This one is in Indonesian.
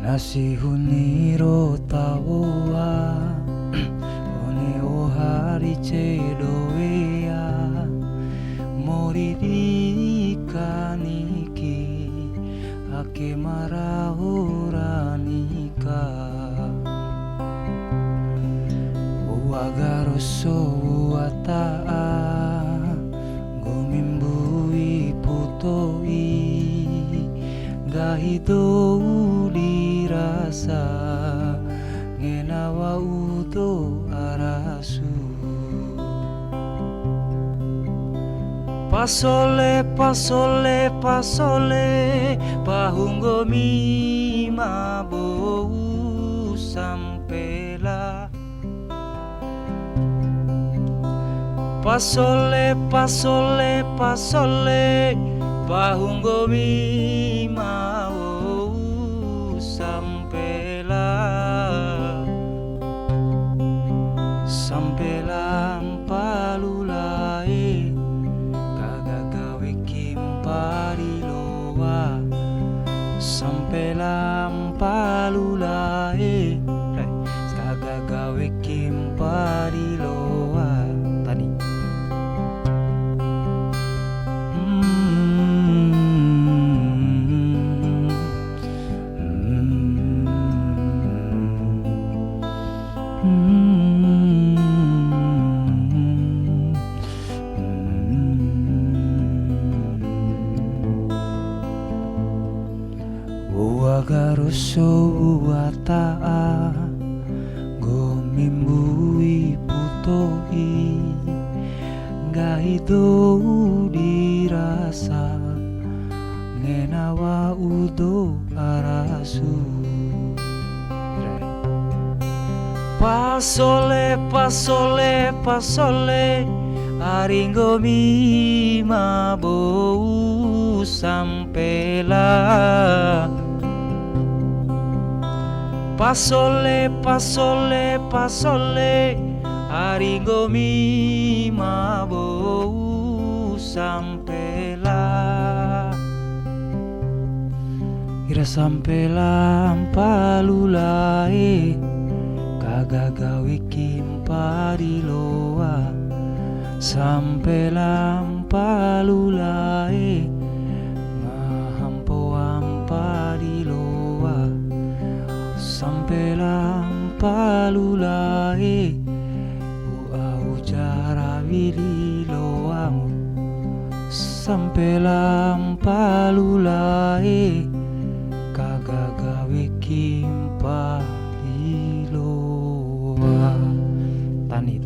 Nasi huniro tawa one o hari cedoea moriri kaniki ake marahuranika uagaroso ataa gomimbui putoi gahidou dirasa ngenawa udo arasu pasole pasole pasole pahunggo mima bou sampela pasole pasole pasole pahunggo mima bou sampela sampela palulai kagagawe kimpariloa sampela palulai kagagawe kimpariloa tadi Uagaroso ataa gomimbui putoi gahidou dirasa ngenawa udo arasu pasole pasole pasole aringgo mima bou sampela pasole pasole pasole aringgo mima bou sampela ira sampela palulai kagagawe kimpariloa sampela palulai mahampo ampariloa sampela palulai uau jarawiriloamu sampela palulai kagagawe kimpariloa tani